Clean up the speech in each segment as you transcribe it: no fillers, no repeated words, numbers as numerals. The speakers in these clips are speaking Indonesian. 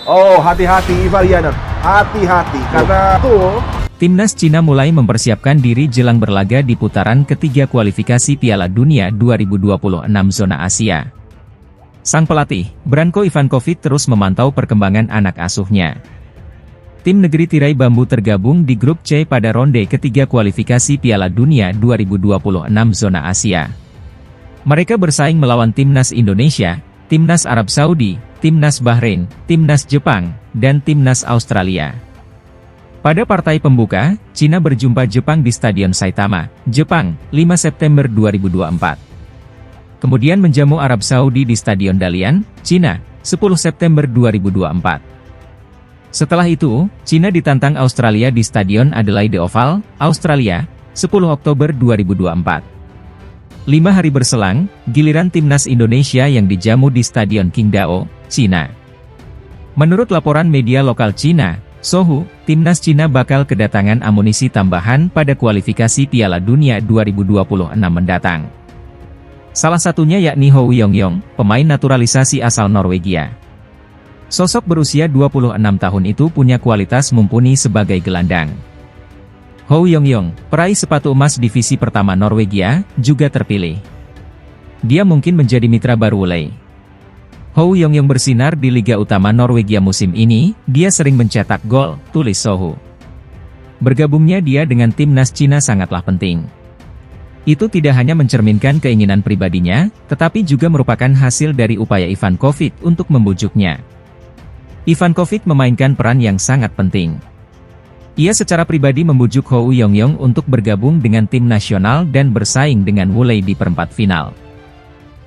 Oh, hati-hati Ivalianer, hati-hati karena tuh. Timnas Cina mulai mempersiapkan diri jelang berlaga di putaran ketiga kualifikasi Piala Dunia 2026 zona Asia. Sang pelatih, Branko Ivankovic terus memantau perkembangan anak asuhnya. Tim negeri tirai bambu tergabung di grup C pada ronde ketiga kualifikasi Piala Dunia 2026 zona Asia. Mereka bersaing melawan Timnas Indonesia, Timnas Arab Saudi, Timnas Bahrain, Timnas Jepang, dan Timnas Australia. Pada partai pembuka, Cina berjumpa Jepang di Stadion Saitama, Jepang, 5 September 2024. Kemudian menjamu Arab Saudi di Stadion Dalian, Cina, 10 September 2024. Setelah itu, Cina ditantang Australia di Stadion Adelaide Oval, Australia, 10 Oktober 2024. 5 hari berselang, giliran Timnas Indonesia yang dijamu di Stadion Qingdao, Cina. Menurut laporan media lokal Cina, Sohu, Timnas Cina bakal kedatangan amunisi tambahan pada kualifikasi Piala Dunia 2026 mendatang. Salah satunya yakni Hou Yongyong, pemain naturalisasi asal Norwegia. Sosok berusia 26 tahun itu punya kualitas mumpuni sebagai gelandang. Hou Yongyong, peraih sepatu emas divisi pertama Norwegia, juga terpilih. Dia mungkin menjadi mitra baru Lei. Hou Yongyong bersinar di Liga Utama Norwegia musim ini, dia sering mencetak gol, tulis Sohu. Bergabungnya dia dengan Timnas Cina sangatlah penting. Itu tidak hanya mencerminkan keinginan pribadinya, tetapi juga merupakan hasil dari upaya Ivankovic untuk membujuknya. Ivankovic memainkan peran yang sangat penting. Ia secara pribadi membujuk Hou Yongyong untuk bergabung dengan tim nasional dan bersaing dengan Wu Lei di perempat final.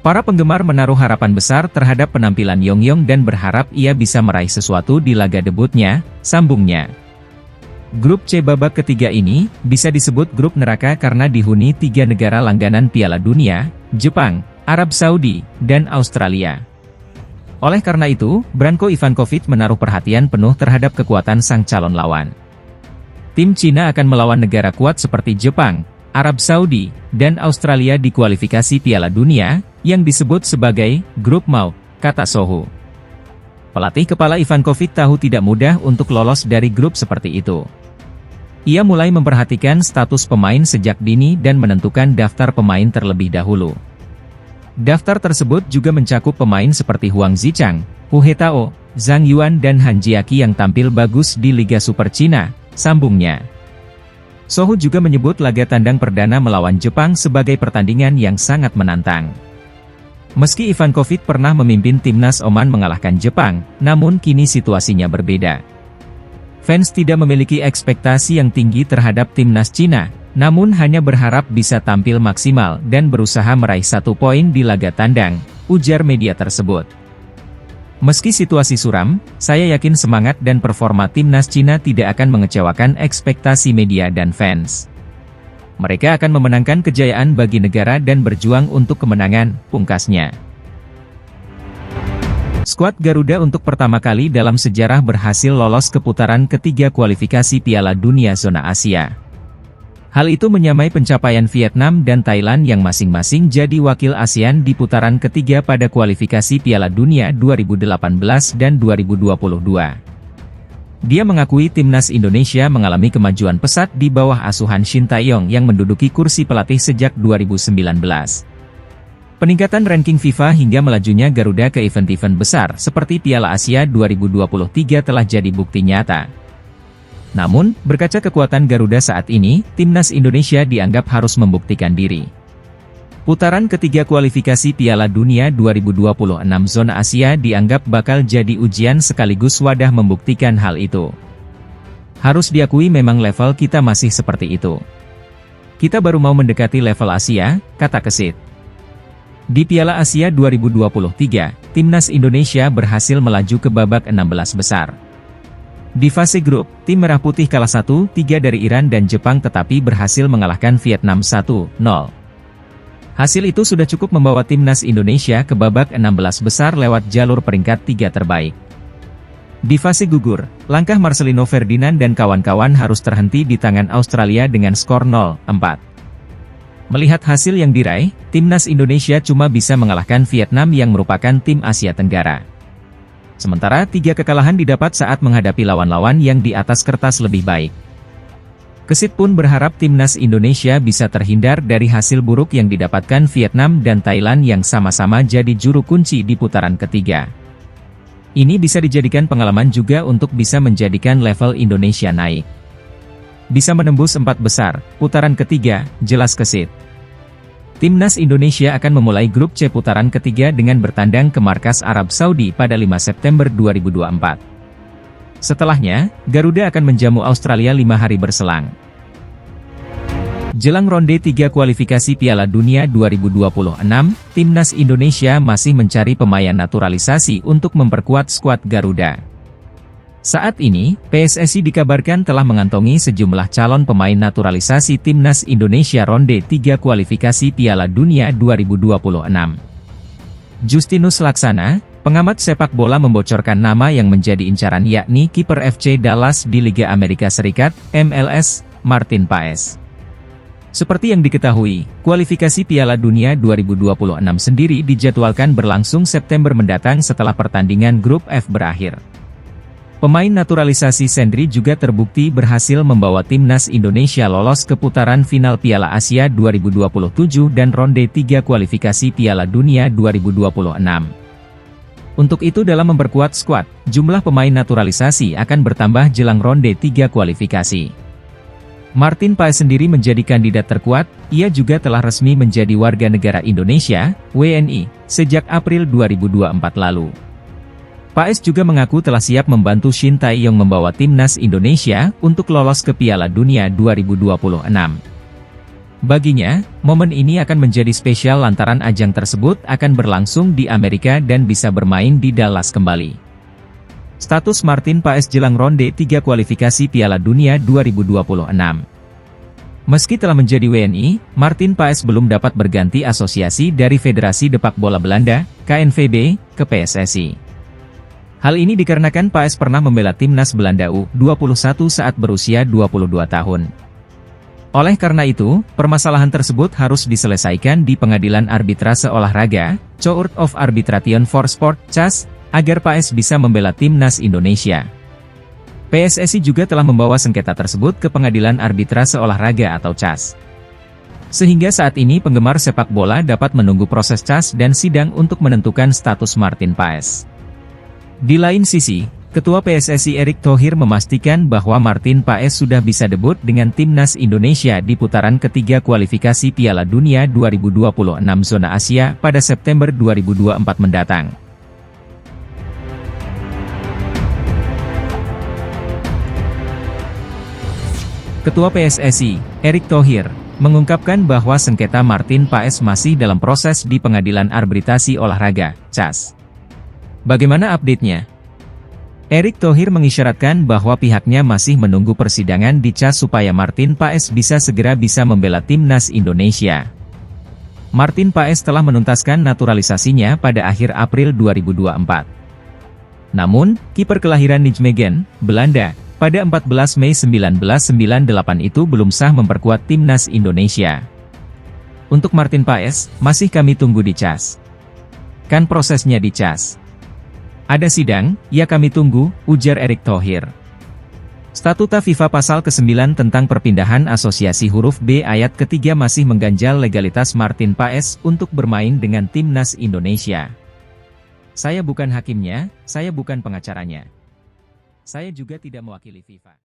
Para penggemar menaruh harapan besar terhadap penampilan Yongyong dan berharap ia bisa meraih sesuatu di laga debutnya, sambungnya. Grup C babak ketiga ini, bisa disebut grup neraka karena dihuni 3 negara langganan Piala Dunia, Jepang, Arab Saudi, dan Australia. Oleh karena itu, Branko Ivankovic menaruh perhatian penuh terhadap kekuatan sang calon lawan. Tim Cina akan melawan negara kuat seperti Jepang, Arab Saudi, dan Australia di kualifikasi Piala Dunia, yang disebut sebagai grup maut, kata Sohu. Pelatih kepala Ivankovic tahu tidak mudah untuk lolos dari grup seperti itu. Ia mulai memperhatikan status pemain sejak dini dan menentukan daftar pemain terlebih dahulu. Daftar tersebut juga mencakup pemain seperti Huang Zichang, Hu Hetao, Zhang Yuan dan Han Jiaqi yang tampil bagus di Liga Super Cina, sambungnya. Sohu juga menyebut laga tandang perdana melawan Jepang sebagai pertandingan yang sangat menantang. Meski Ivankovic pernah memimpin timnas Oman mengalahkan Jepang, namun kini situasinya berbeda. Fans tidak memiliki ekspektasi yang tinggi terhadap timnas Cina, namun hanya berharap bisa tampil maksimal dan berusaha meraih 1 poin di laga tandang, ujar media tersebut. Meski situasi suram, saya yakin semangat dan performa timnas Cina tidak akan mengecewakan ekspektasi media dan fans. Mereka akan memenangkan kejayaan bagi negara dan berjuang untuk kemenangan, pungkasnya. Skuad Garuda untuk pertama kali dalam sejarah berhasil lolos ke putaran ketiga kualifikasi Piala Dunia zona Asia. Hal itu menyamai pencapaian Vietnam dan Thailand yang masing-masing jadi wakil ASEAN di putaran ketiga pada kualifikasi Piala Dunia 2018 dan 2022. Dia mengakui timnas Indonesia mengalami kemajuan pesat di bawah asuhan Shin Tae-yong yang menduduki kursi pelatih sejak 2019. Peningkatan ranking FIFA hingga melajunya Garuda ke event-event besar seperti Piala Asia 2023 telah jadi bukti nyata. Namun, berkaca kekuatan Garuda saat ini, timnas Indonesia dianggap harus membuktikan diri. Putaran ketiga kualifikasi Piala Dunia 2026 zona Asia dianggap bakal jadi ujian sekaligus wadah membuktikan hal itu. Harus diakui memang level kita masih seperti itu. Kita baru mau mendekati level Asia, kata Kesit. Di Piala Asia 2023, timnas Indonesia berhasil melaju ke babak 16 besar. Di fase grup, tim Merah Putih kalah 1-3 dari Iran dan Jepang tetapi berhasil mengalahkan Vietnam 1-0. Hasil itu sudah cukup membawa timnas Indonesia ke babak 16 besar lewat jalur peringkat 3 terbaik. Di fase gugur, langkah Marcelino Ferdinand dan kawan-kawan harus terhenti di tangan Australia dengan skor 0-4. Melihat hasil yang diraih, timnas Indonesia cuma bisa mengalahkan Vietnam yang merupakan tim Asia Tenggara. Sementara 3 kekalahan didapat saat menghadapi lawan-lawan yang di atas kertas lebih baik. Kesit pun berharap timnas Indonesia bisa terhindar dari hasil buruk yang didapatkan Vietnam dan Thailand yang sama-sama jadi juru kunci di putaran ketiga. Ini bisa dijadikan pengalaman juga untuk bisa menjadikan level Indonesia naik. Bisa menembus 4 besar, putaran ketiga, jelas Kesit. Timnas Indonesia akan memulai grup C putaran ketiga dengan bertandang ke markas Arab Saudi pada 5 September 2024. Setelahnya, Garuda akan menjamu Australia 5 hari berselang. Jelang ronde 3 kualifikasi Piala Dunia 2026, timnas Indonesia masih mencari pemain naturalisasi untuk memperkuat skuad Garuda. Saat ini, PSSI dikabarkan telah mengantongi sejumlah calon pemain naturalisasi timnas Indonesia ronde 3 kualifikasi Piala Dunia 2026. Justinus Laksana, pengamat sepak bola membocorkan nama yang menjadi incaran yakni kiper FC Dallas di Liga Amerika Serikat, MLS, Martin Paes. Seperti yang diketahui, kualifikasi Piala Dunia 2026 sendiri dijadwalkan berlangsung September mendatang setelah pertandingan grup F berakhir. Pemain naturalisasi Sendri juga terbukti berhasil membawa timnas Indonesia lolos ke putaran final Piala Asia 2027 dan ronde 3 kualifikasi Piala Dunia 2026. Untuk itu dalam memperkuat skuad, jumlah pemain naturalisasi akan bertambah jelang ronde 3 kualifikasi. Martin Paes sendiri menjadi kandidat terkuat, ia juga telah resmi menjadi warga negara Indonesia, WNI, sejak April 2024 lalu. Paes juga mengaku telah siap membantu Shin Tae-yong membawa timnas Indonesia untuk lolos ke Piala Dunia 2026. Baginya, momen ini akan menjadi spesial lantaran ajang tersebut akan berlangsung di Amerika dan bisa bermain di Dallas kembali. Status Martin Paes jelang ronde 3 kualifikasi Piala Dunia 2026. Meski telah menjadi WNI, Martin Paes belum dapat berganti asosiasi dari Federasi Sepak Bola Belanda, KNVB, ke PSSI. Hal ini dikarenakan Paes pernah membela timnas Belanda U21 saat berusia 22 tahun. Oleh karena itu, permasalahan tersebut harus diselesaikan di Pengadilan Arbitrase Olahraga, Court of Arbitration for Sport, CAS, agar Paes bisa membela timnas Indonesia. PSSI juga telah membawa sengketa tersebut ke Pengadilan Arbitrase Olahraga atau CAS. Sehingga saat ini penggemar sepak bola dapat menunggu proses CAS dan sidang untuk menentukan status Martin Paes. Di lain sisi, Ketua PSSI Erick Thohir memastikan bahwa Martin Paes sudah bisa debut dengan timnas Indonesia di putaran ketiga kualifikasi Piala Dunia 2026 zona Asia pada September 2024 mendatang. Ketua PSSI, Erick Thohir, mengungkapkan bahwa sengketa Martin Paes masih dalam proses di Pengadilan Arbitrasi Olahraga, CAS. Bagaimana update-nya? Erick Thohir mengisyaratkan bahwa pihaknya masih menunggu persidangan di CAS supaya Martin Paes bisa segera membela timnas Indonesia. Martin Paes telah menuntaskan naturalisasinya pada akhir April 2024. Namun, kiper kelahiran Nijmegen, Belanda, pada 14 Mei 1998 itu belum sah memperkuat timnas Indonesia. Untuk Martin Paes, masih kami tunggu di CAS. Kan prosesnya di CAS. Ada sidang, ya kami tunggu, ujar Erick Thohir. Statuta FIFA pasal ke-9 tentang perpindahan asosiasi huruf B ayat ketiga masih mengganjal legalitas Martin Paes untuk bermain dengan timnas Indonesia. Saya bukan hakimnya, saya bukan pengacaranya. Saya juga tidak mewakili FIFA.